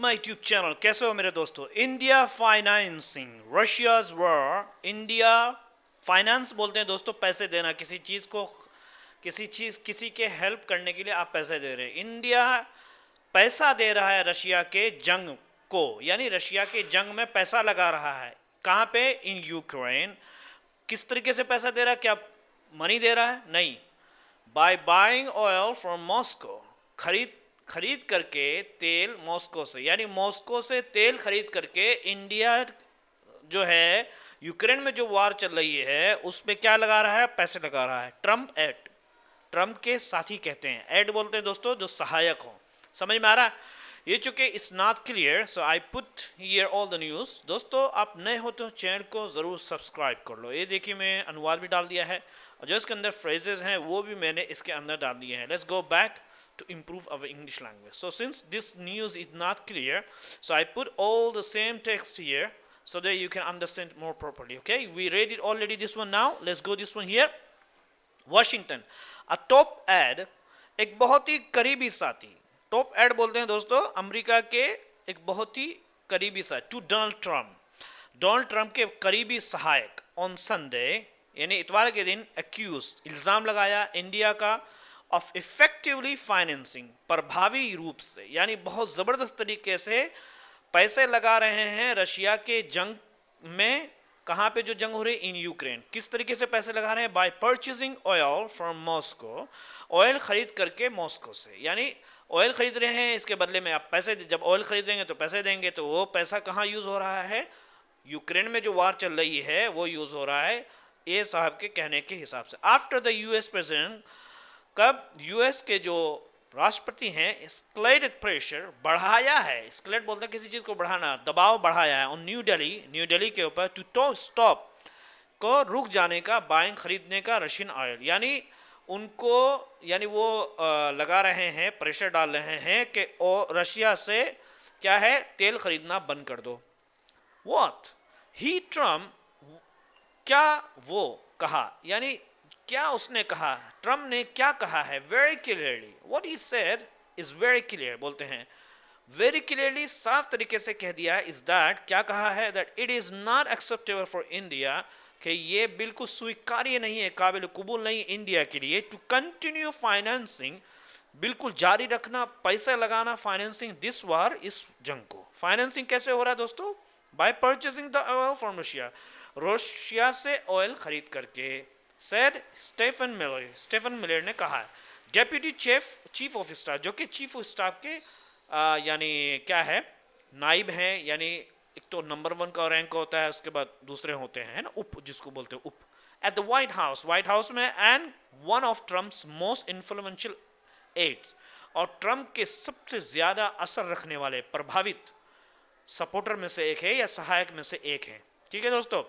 My YouTube channel. कैसे हो मेरे दोस्तों? India financing Russia's war. India finance बोलते हैं दोस्तों पैसे देना, किसी चीज़ को, किसी के हेल्प करने के लिए आप पैसे दे रहे हैं। इंडिया पैसा दे रहा है रशिया के जंग को, यानी रशिया के जंग में पैसा लगा रहा है। कहाँ पे? In Ukraine. किस तरीके से पैसा दे रहा है? क्या मनी दे रहा है? नहीं, by buying oil from Moscow. खरीद करके तेल मॉस्को से, यानी मॉस्को से तेल खरीद करके इंडिया जो है यूक्रेन में जो वार चल रही है उस पे क्या लगा रहा है? पैसे लगा रहा है। ट्रम्प एड, ट्रम्प के साथी कहते हैं, एड बोलते हैं दोस्तों जो सहायक हो। समझ में आ रहा है? ये चूंकि it's not clear, so I put here all the news. दोस्तों आप नए हो तो चैनल को ज़रूर सब्सक्राइब कर लो। ये देखिए मैं अनुवाद भी डाल दिया है और जो इसके अंदर फ्रेजेस हैं वो भी मैंने इसके अंदर डाल दिए हैं। Let's go back to improve our English language. So since this news is not clear, so I put all the same text here so that you can understand more properly. Okay, we read it already this one. Now let's go this one here. Washington, a top ad, एक बहुत ही करीबी साथी। Top add बोलते हैं दोस्तों America के एक बहुत ही करीबी साथी, टू डोनाल्ड ट्रम्प के करीबी सहायक। ऑन संडे यानी इतवार के दिन एक्यूज, इल्जाम लगाया इंडिया का, ऑफ इफेक्टिवली फाइनेंसिंग, प्रभावी रूप से यानी बहुत ज़बरदस्त तरीके से पैसे लगा रहे हैं रशिया के जंग में। कहाँ पे जो जंग हो रही है? In Ukraine. किस तरीके से पैसे लगा रहे हैं? Bye purchasing oil from Moscow, oil खरीद करके मॉस्को से, यानी ऑयल खरीद रहे हैं, इसके बदले में आप पैसे, जब ऑयल खरीदेंगे तो पैसे देंगे, तो वो पैसा कहाँ यूज़ हो रहा है? यूक्रेन में जो वार चल रही है वो यूज़ हो रहा है, ये साहब के कहने के हिसाब से। आफ्टर द यूएस प्रेसिडेंट, कब? यूएस के जो राष्ट्रपति हैं एस्केलेटेड प्रेशर, बढ़ाया है, एस्केलेट बोलते हैं किसी चीज़ को बढ़ाना, दबाव बढ़ाया है, और न्यू दिल्ली के ऊपर टू स्टॉप को, रुक जाने का, बाइंग खरीदने का रशियन ऑयल, यानी उनको, यानी वो लगा रहे हैं, प्रेशर डाल रहे हैं कि रशिया से क्या है? तेल खरीदना बंद कर दो। व्हाट ही ट्रम्प, क्या वो कहा, यानी क्या उसने कहा? ट्रम्प ने क्या कहा है? Very clearly, what he said is very clear, बोलते हैं वेरी क्लियरली, साफ तरीके से कह दिया है। इज दैट, क्या कहा है? That it is not acceptable for India, कि ये बिल्कुल स्वीकार्य नहीं है, काबिल कबूल नहीं इंडिया के लिए, टू कंटिन्यू फाइनेंसिंग, बिल्कुल जारी रखना, पैसा लगाना, फाइनेंसिंग दिस वार, इस जंग को। फाइनेंसिंग कैसे हो रहा है दोस्तों? By purchasing the oil from Russia से ऑयल खरीद करके। सैड स्टेफन मिलर ने कहा है, डेप्यूटी चीफ ऑफ स्टाफ, जो कि चीफ ऑफ स्टाफ के यानी क्या है? नाइब हैं, यानी एक तो नंबर 1 का रैंक होता है, उसके बाद दूसरे होते हैं ना, उप, जिसको बोलते हैं उप, एट द व्हाइट हाउस में, and one of Trump's most influential aides, और ट्रम्प के सबसे ज़्यादा असर रखने वाले प्रभावित सपोर्टर में से एक है, या सहायक में से एक है। ठीक है दोस्तों,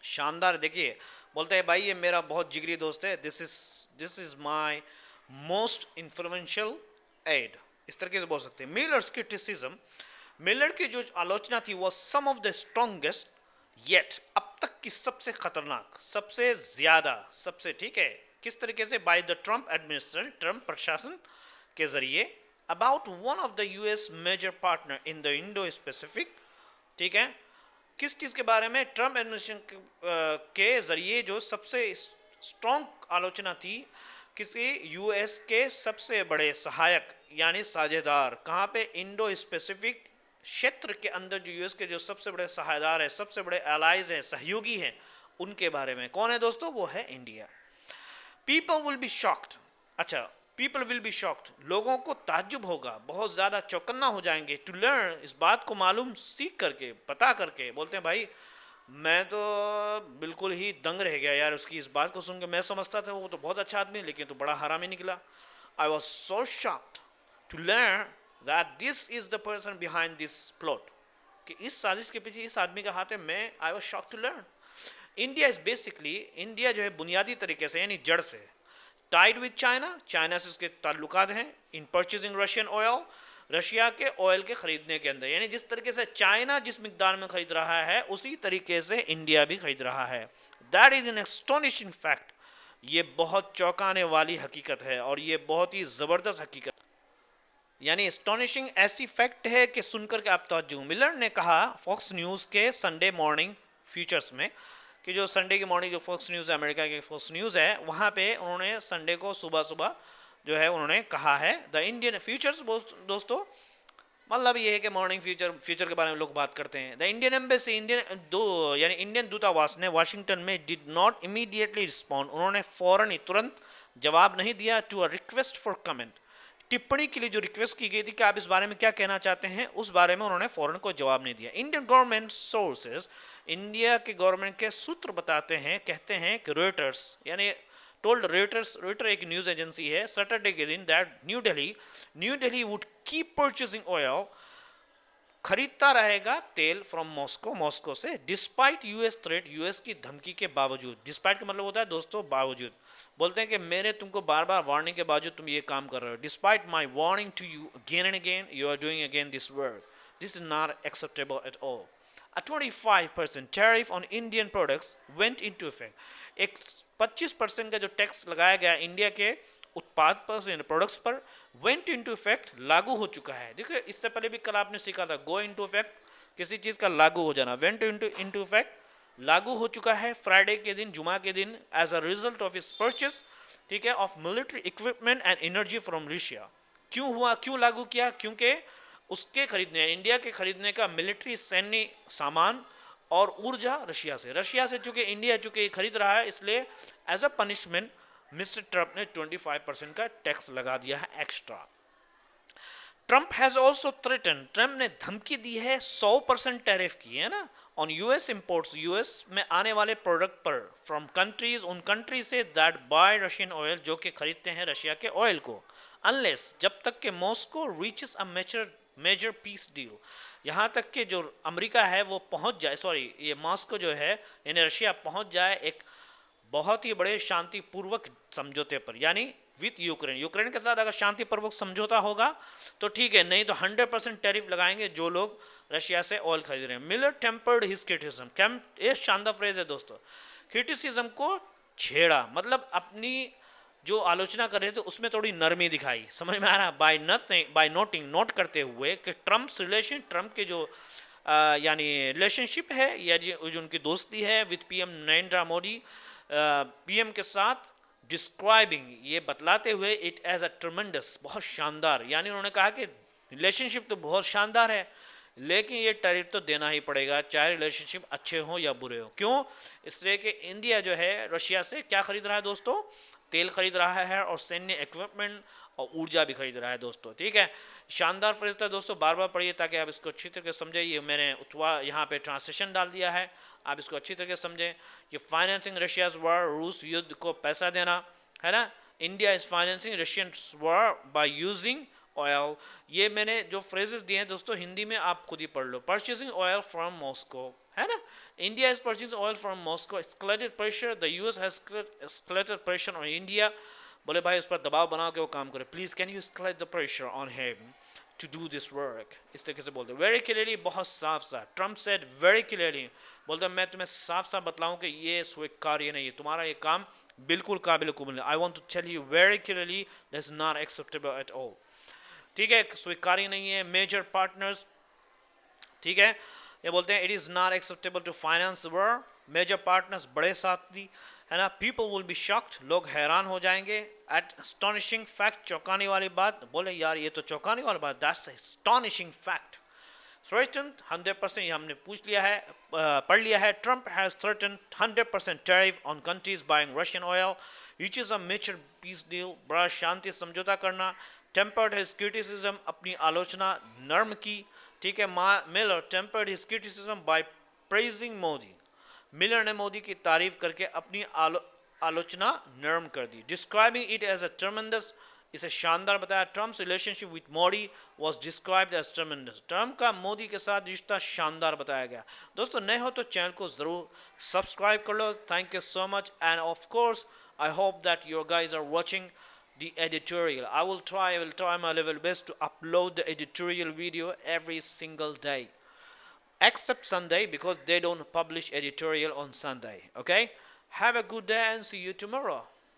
शानदार। देखिए बोलते हैं भाई ये मेरा बहुत जिगरी दोस्त है, this is my most influential aide, इस तरीके से बोल सकते हैं। मिलर्स क्रिटिसिज्म, मिलर की जो आलोचना थी वो सम ऑफ द स्ट्रॉन्गेस्ट येट, अब तक की सबसे खतरनाक, सबसे ज्यादा, सबसे, ठीक है, किस तरीके से? By the Trump administration, Trump प्रशासन के जरिए, about one of the US major partner in the Indo Pacific. ठीक है, किस चीज़ के बारे में? ट्रम्प एडमिनिस्ट्रेशन के जरिए जो सबसे स्ट्रॉन्ग आलोचना थी, किसी यूएस के सबसे बड़े सहायक यानी साझेदार, कहाँ पे? इंडो पैसिफिक क्षेत्र के अंदर जो यूएस के जो सबसे बड़े सहायदार है, सबसे बड़े एलाइज हैं, सहयोगी हैं, उनके बारे में। कौन है दोस्तों? वो है India. People will be shocked, अच्छा, पीपल विल बी शॉक्ड, लोगों को ताज्जुब होगा, बहुत ज़्यादा चौकन्ना हो जाएंगे, टू लर्न, इस बात को मालूम, सीख करके, पता करके। बोलते हैं भाई मैं तो बिल्कुल ही दंग रह गया यार उसकी इस बात को सुन के। मैं समझता था वो तो बहुत अच्छा आदमी, लेकिन तो बड़ा हरामी निकला। I was so shocked to learn that this is the person behind this plot, कि इस साजिश के पीछे इस आदमी का हाथ है। मैं I was shocked to learn. India is basically, India जो है बुनियादी तरीके से यानी जड़ से टाइड विद चाइना, चाइना से उसके ताल्लुकात हैं, इन परचेजिंग रशियन ऑयल, रशिया के ऑयल के खरीदने के अंदर, यानी जिस तरीके से चाइना जिस मिकदार में खरीद रहा है उसी तरीके से इंडिया भी खरीद रहा है। That is an astonishing fact, ये बहुत चौंकाने वाली हकीकत है और ये बहुत ही ज़बरदस्त हकीकत। यानी एस्टोनिशिंग ऐसी फैक्ट है कि सुनकर के आप तवज्जो। मिलर ने कहा फॉक्स न्यूज़ के संडे मॉर्निंग फ्यूचर्स में कि जो संडे की मॉर्निंग जो फॉक्स न्यूज़ है, अमेरिका के फॉक्स न्यूज़ है, वहाँ पे उन्होंने संडे को सुबह सुबह जो है उन्होंने कहा है द इंडियन फ्यूचर्स। दोस्तों मतलब ये है कि मॉर्निंग फ्यूचर के बारे में लोग बात करते हैं। द इंडियन एम्बेसी यानी इंडियन दूतावास ने वाशिंगटन में डिड नॉट इमीडिएटली रिस्पॉन्ड, उन्होंने फौरन ही तुरंत जवाब नहीं दिया to a request for comment, टिप्पणी के लिए जो रिक्वेस्ट की गई थी कि आप इस बारे में क्या कहना चाहते हैं, उस बारे में उन्होंने फौरन को जवाब नहीं दिया। इंडियन गवर्नमेंट सोर्सेज, इंडिया के गवर्नमेंट के सूत्र बताते हैं, कहते हैं कि रॉयटर्स यानी टोल्ड रॉयटर एक न्यूज एजेंसी है, सैटरडे के दिन that new Delhi would keep purchasing oil, खरीदता रहेगा तेल फ्रॉम मॉस्को से, डिस्पाइट यूएस थ्रेट, यूएस की धमकी के बावजूद। डिस्पाइट का मतलब होता है दोस्तों बावजूद, बोलते हैं कि मेरे तुमको बार बार वार्निंग के बावजूद तुम ये काम कर रहे हो। Despite my warning to you again and again, you are doing again this work, this is not acceptable at all. A 25% tariff on Indian products went into effect. एक 25% का जो टैक्स लगाया गया इंडिया के उत्पाद पर, प्रोडक्ट्स पर, went into effect, लागू हो चुका है। देखिए इससे पहले भी कल आपने सीखा था गो इनटू इफेक्ट, किसी चीज़ का लागू हो जाना, वेंट इनटू इफेक्ट, लागू हो चुका है फ्राइडे के दिन, जुमा के दिन, एज अ रिजल्ट ऑफ इस परचेस, ठीक है, of military equipment and energy from Russia. क्यों हुआ, क्यों लागू किया? क्योंकि उसके खरीदने, इंडिया के खरीदने का मिलिट्री सैन्य सामान और ऊर्जा रशिया से चूंकि इंडिया चूंकि खरीद रहा है, इसलिए as a punishment mister Trump ने 25% का टैक्स लगा दिया है extra. Trump has also threaten, Trump ने धमकी दी है 100% टैरिफ की है ना ऑन यूएस इंपोर्ट्स, यूएस में आने वाले प्रोडक्ट पर, फ्रॉम कंट्रीज, उन country say that bye Russian oil, जो कि खरीदते हैं रशिया के ऑयल को, अनलेस, जब तक कि Moscow reaches a major peace deal, यहाँ तक कि जो अमेरिका है वो पहुँच जाए, सॉरी ये मॉस्को जो है यानी रशिया पहुँच जाए एक बहुत ही बड़े शांतिपूर्वक समझौते पर, यानी विथ यूक्रेन के साथ अगर शांतिपूर्वक समझौता होगा तो ठीक है, नहीं तो 100% टैरिफ लगाएंगे जो लोग रशिया से ऑयल खरीद रहे हैं। मिलर टेम्पर्ड हिज क्रिटिसिज्म, ये शानदार फ्रेज है दोस्तों, क्रिटिसिज्म को छेड़ा, मतलब अपनी जो आलोचना कर रहे थे उसमें थोड़ी नरमी दिखाई, समझ में आ रहा, बाय नोट करते हुए कि ट्रम्प के जो यानी रिलेशनशिप है या जो उनकी दोस्ती है with PM Narendra Modi, PM के साथ, डिस्क्राइबिंग, ये बतलाते हुए इट एज अ ट्रमेंडस, बहुत शानदार, यानी उन्होंने कहा कि रिलेशनशिप तो बहुत शानदार है लेकिन ये टैरिफ तो देना ही पड़ेगा, चाहे रिलेशनशिप अच्छे हो या बुरे हो। क्यों? इसलिए कि इंडिया जो है रशिया से क्या खरीद रहा है दोस्तों, तेल खरीद रहा है और सैन्य इक्विपमेंट और ऊर्जा भी खरीद रहा है दोस्तों, ठीक है। शानदार फ्रेज था दोस्तों, बार बार पढ़िए ताकि आप इसको अच्छी तरीके से समझें। ये मैंने यहाँ पे ट्रांसलेशन डाल दिया है, आप इसको अच्छी तरीके से समझें। ये फाइनेंसिंग रशियाज वॉर, रूस युद्ध को पैसा देना है ना, India is financing Russian war by using oil. ये मैंने जो फ्रेजेस दिए हैं दोस्तों हिंदी में आप खुद ही पढ़ लो। परचेजिंग ऑयल फ्रॉम मॉस्को है ना, India is purchasing oil from Moscow, escalated pressure, the US has escalated pressure on India. बोले भाई उस पर दबाव बनाओ कि वो काम करे, please can you escalate the pressure on him to do this work, इस तरीके से बोलते वेरी क्लियरली, बहुत साफ साफ। ट्रम्प सेड वेरी क्लियरली, बोलते मैं तुम्हें साफ साफ बतलाऊं कि ये स्वीकार्य नहीं है, तुम्हारा ये काम बिल्कुल काबिल कबूल नहीं। I want to tell you very clearly that is not acceptable at all, ठीक है, स्वीकार्य नहीं है। मेजर पार्टनर्स, ठीक है, ये बोलते हैं it is not acceptable to finance war, major partners, बड़े साथी है ना, पीपल विल बी शॉक्ड, लोग हैरान हो जाएंगे, एट अस्टॉनिशिंग फैक्ट, चौंकाने वाली बात। बोले यार ये तो चौंकाने वाली बात, दैट्स अस्टॉनिशिंग फैक्ट। थ्रेटन 100%, ये हमने पूछ लिया है, पढ़ लिया है। Trump has threaten 100% tariff on countries buying Russian oil, which is a major peace deal, बड़ा शांति समझौता करना। टेम्पर्ड हिज क्रिटिसिज्म, अपनी आलोचना नर्म की, ठीक है। Miller tempered his criticism by praising Modi, Miller ने मोदी की तारीफ करके अपनी आलोचना नरम कर दी। Describing it as a tremendous, इसे शानदार बताया। Trump's relationship with Modi was described as tremendous, Trump का मोदी के साथ रिश्ता शानदार बताया गया। दोस्तों नए हो तो चैनल को जरूर सब्सक्राइब कर लो, thank you so much, and of course I hope that your guys are watching the editorial. I will try my level best to upload the editorial video every single day except Sunday because they don't publish editorial on Sunday. Okay, have a good day and see you tomorrow.